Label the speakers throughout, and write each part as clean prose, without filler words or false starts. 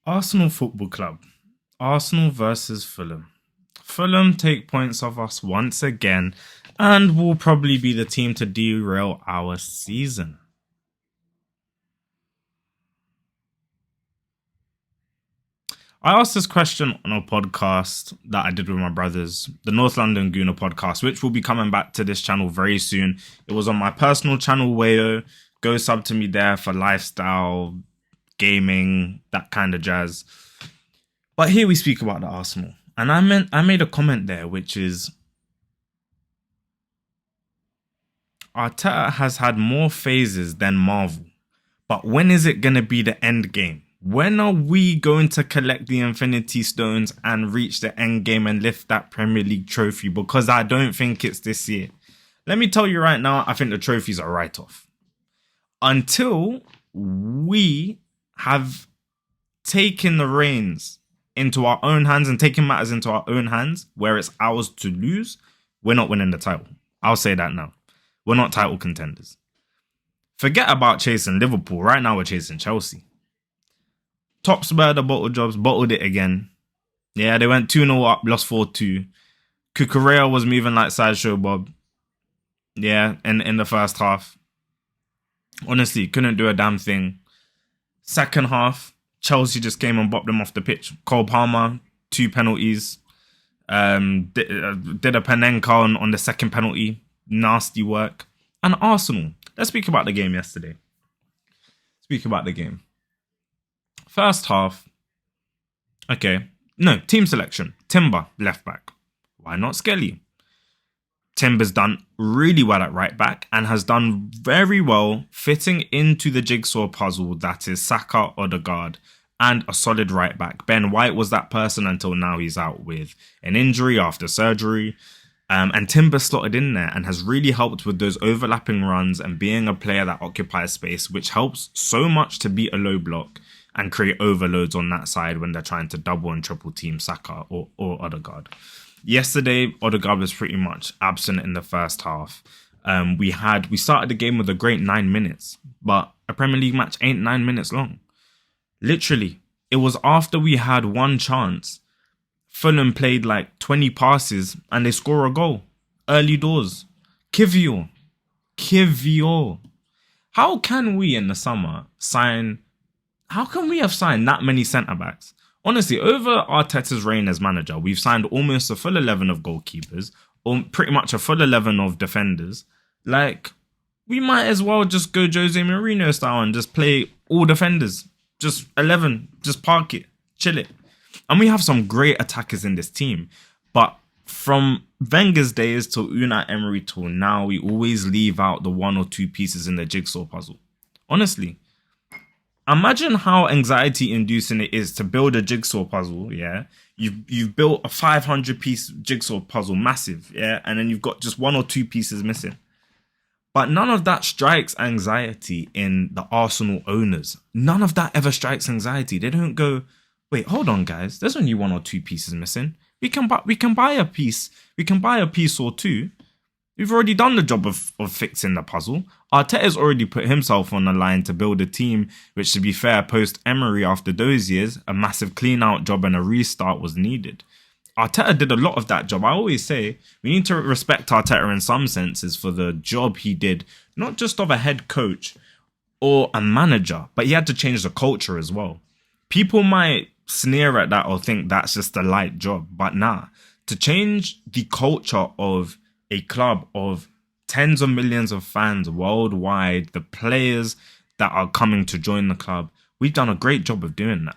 Speaker 1: Arsenal Football Club. Arsenal versus Fulham. Fulham take points off us once again and will probably be the team to derail our season. I asked this question on a podcast that I did with my brothers, the North London Gooner podcast, which will be coming back to this channel very soon. It was on my personal channel, Wayo. Go sub to me there for lifestyle, gaming, that kind of jazz. But here we speak about the Arsenal. And I made a comment there, which is Arteta has had more phases than Marvel. But when is it going to be the end game? When are we going to collect the Infinity Stones and reach the end game and lift that Premier League trophy? Because I don't think it's this year. Let me tell you right now, I think the trophies are write-off. Until we have taken the reins into our own hands and taken matters into our own hands, where it's ours to lose, we're not winning the title. I'll say that now. We're not title contenders. Forget about chasing Liverpool. Right now we're chasing Chelsea. Top spur the bottle jobs, bottled it again. Yeah, they went 2-0 up, lost 4-2. Cucurella was moving like Sideshow Bob. Yeah, in the first half. Honestly, couldn't do a damn thing. Second half, Chelsea just came and bopped them off the pitch. Cole Palmer, 2 penalties. Did a Panenka on the second penalty. Nasty work. And Arsenal. Let's speak about the game yesterday. First half. Okay. No, team selection. Timber, left back. Why not Skelly? Timber's done really well at right back and has done very well fitting into the jigsaw puzzle that is Saka, Odegaard, and a solid right back. Ben White was that person until now he's out with an injury after surgery. And Timber slotted in there and has really helped with those overlapping runs and being a player that occupies space, which helps so much to beat a low block and create overloads on that side when they're trying to double and triple team Saka or Odegaard. Yesterday, Odegaard was pretty much absent in the first half. We started the game with a great 9 minutes, but a Premier League match ain't 9 minutes long. Literally, it was after we had one chance. Fulham played like 20 passes and they score a goal. Early doors. Kivior. How can we in the summer how can we have signed that many centre-backs? Honestly, over Arteta's reign as manager, we've signed almost a full 11 of goalkeepers, or pretty much a full 11 of defenders. Like, we might as well just go Jose Mourinho style and just play all defenders. Just 11, just park it, chill it. And we have some great attackers in this team. But from Wenger's days to Unai Emery till now, we always leave out the 1 or 2 pieces in the jigsaw puzzle. Honestly. Imagine how anxiety-inducing it is to build a jigsaw puzzle, yeah? You've built a 500-piece jigsaw puzzle, massive, yeah? And then you've got just 1 or 2 pieces missing. But none of that strikes anxiety in the Arsenal owners. None of that ever strikes anxiety. They don't go, wait, hold on, guys. There's only 1 or 2 pieces missing. We can buy a piece. We can buy a piece or 2. We've already done the job of fixing the puzzle. Arteta's already put himself on the line to build a team, which, to be fair, post-Emery after those years, a massive clean-out job and a restart was needed. Arteta did a lot of that job. I always say we need to respect Arteta in some senses for the job he did, not just of a head coach or a manager, but he had to change the culture as well. People might sneer at that or think that's just a light job, but nah. To change the culture of a club of tens of millions of fans worldwide, the players that are coming to join the club, we've done a great job of doing that.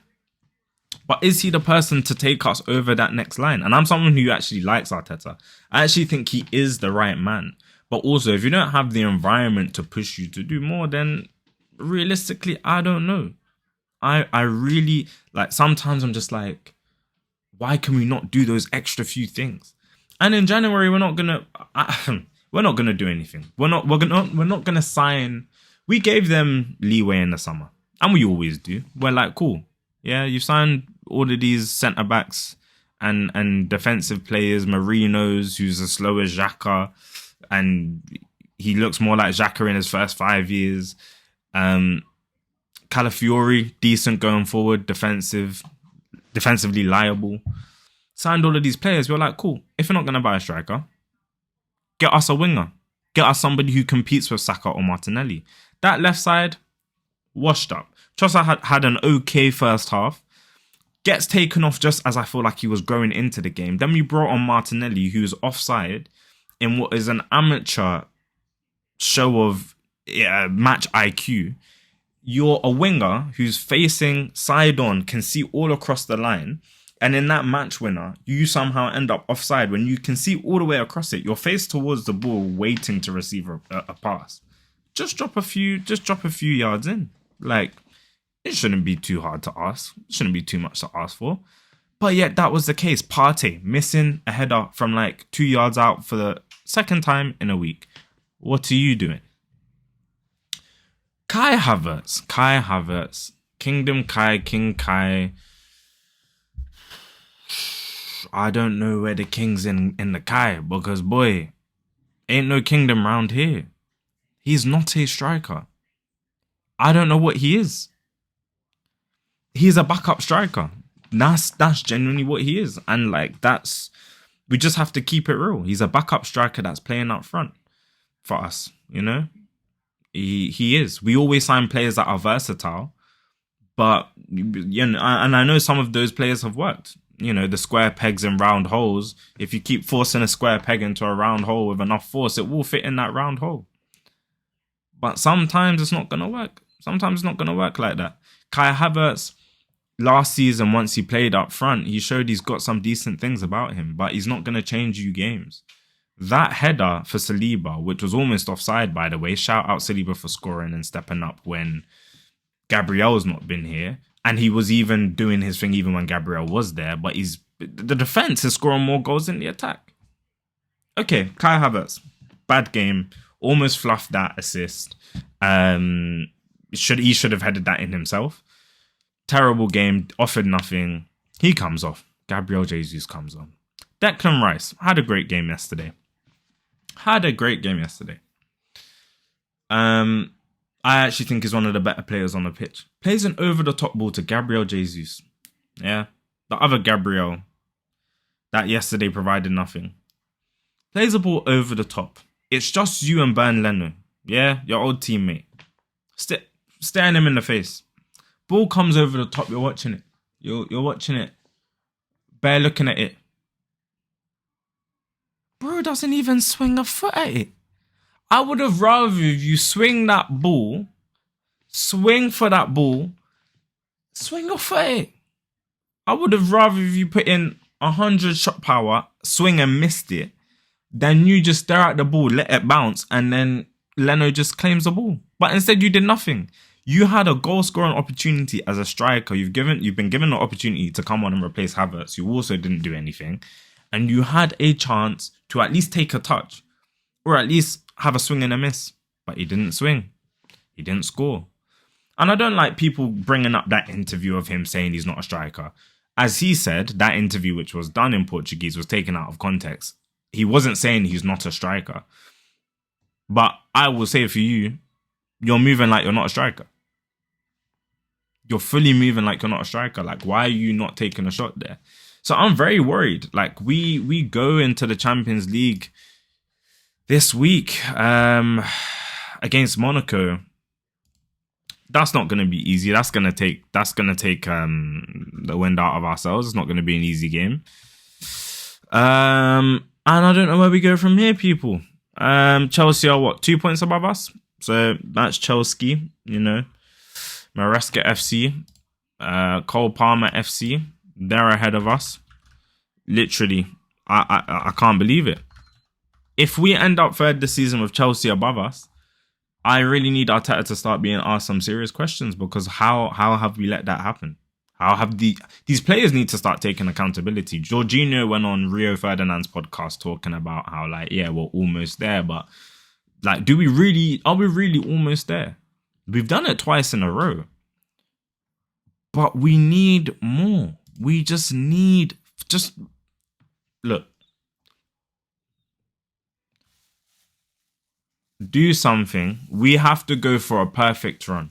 Speaker 1: But is he the person to take us over that next line? And I'm someone who actually likes Arteta. I actually think he is the right man. But also, if you don't have the environment to push you to do more, then realistically, I don't know. I really, like, sometimes I'm just like, why can we not do those extra few things? And in January, we're not gonna do anything. We're not gonna sign. We gave them leeway in the summer, and we always do. We're like, cool, yeah, you signed all of these centre backs and defensive players. Marinos, who's as slow as Xhaka, and he looks more like Xhaka in his first 5 years. Calafiori, decent going forward, defensively liable. Signed all of these players. We're like, cool. If you're not going to buy a striker, get us a winger. Get us somebody who competes with Saka or Martinelli. That left side, washed up. Trossard had an okay first half. Gets taken off just as I feel like he was growing into the game. Then we brought on Martinelli, who's offside in what is an amateur show of match IQ. You're a winger who's facing side on, can see all across the line. And in that match winner, you somehow end up offside when you can see all the way across it. You're faced towards the ball, waiting to receive a pass. Just drop a few yards in. Like, it shouldn't be too hard to ask. It shouldn't be too much to ask for. But yet that was the case. Partey missing a header from like 2 yards out for the second time in a week. What are you doing? Kai Havertz. Kingdom Kai, King Kai. I don't know where the king's in the Kai, because boy, ain't no kingdom round here. He's not a striker. I don't know what he is. He's a backup striker. That's genuinely what he is. And like, we just have to keep it real. He's a backup striker that's playing up front for us, you know? He is. We always sign players that are versatile, but you know, and I know some of those players have worked. You know, the square pegs and round holes. If you keep forcing a square peg into a round hole with enough force, it will fit in that round hole. But sometimes it's not going to work. Sometimes it's not going to work like that. Kai Havertz, last season, once he played up front, he showed he's got some decent things about him, but he's not going to change you games. That header for Saliba, which was almost offside, by the way, shout out Saliba for scoring and stepping up when Gabriel's not been here. And he was even doing his thing even when Gabriel was there. But the defense is scoring more goals than the attack. Okay, Kai Havertz, bad game. Almost fluffed that assist. He should have headed that in himself. Terrible game, offered nothing. He comes off. Gabriel Jesus comes on. Declan Rice had a great game yesterday. I actually think he's one of the better players on the pitch. Plays an over-the-top ball to Gabriel Jesus. Yeah. The other Gabriel that yesterday provided nothing. Plays a ball over the top. It's just you and Bern Leno. Yeah, your old teammate. Staring him in the face. Ball comes over the top. You're watching it. You're watching it. Bare looking at it. Bro doesn't even swing a foot at it. I would have rather you swing that ball, swing for that ball, swing your foot at it. I would have rather you put in 100 shot power, swing and missed it, than you just stare at the ball, let it bounce, and then Leno just claims the ball. But instead you did nothing. You had a goal scoring opportunity as a striker. You've been given the opportunity to come on and replace Havertz. You also didn't do anything. And you had a chance to at least take a touch. Or at least have a swing and a miss. But he didn't swing. He didn't score. And I don't like people bringing up that interview of him saying he's not a striker. As he said, that interview, which was done in Portuguese, was taken out of context. He wasn't saying he's not a striker. But I will say for you, you're moving like you're not a striker. You're fully moving like you're not a striker. Like, why are you not taking a shot there? So I'm very worried. Like, we go into the Champions League this week against Monaco. That's not going to be easy. That's going to take the wind out of ourselves. It's not going to be an easy game. And I don't know where we go from here, people. Chelsea are 2 points above us? So that's Chelsea, you know. Maresca FC, Cole Palmer FC, they're ahead of us. Literally, I can't believe it. If we end up third this season with Chelsea above us, I really need Arteta to start being asked some serious questions, because how have we let that happen? How have these players need to start taking accountability? Jorginho went on Rio Ferdinand's podcast talking about how, like, yeah, we're almost there, but like, are we really almost there? We've done it twice in a row, but we need more. We just look. Do something. We have to go for a perfect run.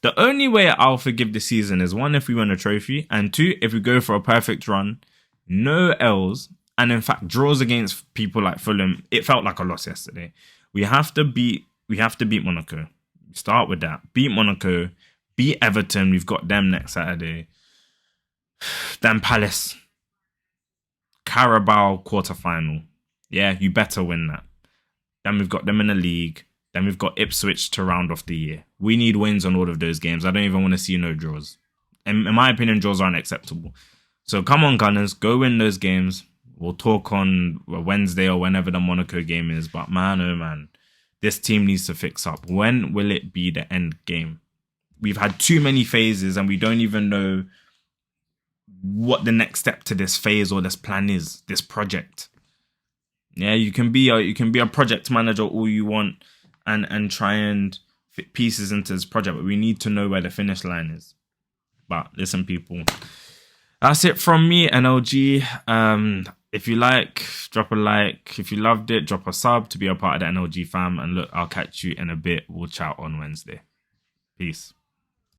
Speaker 1: The only way I'll forgive the season is one, if we win a trophy, and two, if we go for a perfect run, no L's, and in fact draws against people like Fulham. It felt like a loss yesterday. We have to beat Monaco. Start with that. Beat Monaco, beat Everton. We've got them next Saturday. Then Palace, Carabao quarterfinal. Yeah, you better win that. Then we've got them in the league. Then we've got Ipswich to round off the year. We need wins on all of those games. I don't even want to see no draws. In my opinion, draws aren't acceptable. So come on, Gunners, go win those games. We'll talk on Wednesday or whenever the Monaco game is. But man, oh man, this team needs to fix up. When will it be the end game? We've had too many phases and we don't even know what the next step to this phase or this plan is, this project. Yeah, you can be a project manager all you want and try and fit pieces into this project, but we need to know where the finish line is. But listen, people, that's it from me, NLG. If you like, drop a like. If you loved it, drop a sub to be a part of the NLG fam. And look, I'll catch you in a bit. We'll chat on Wednesday. Peace.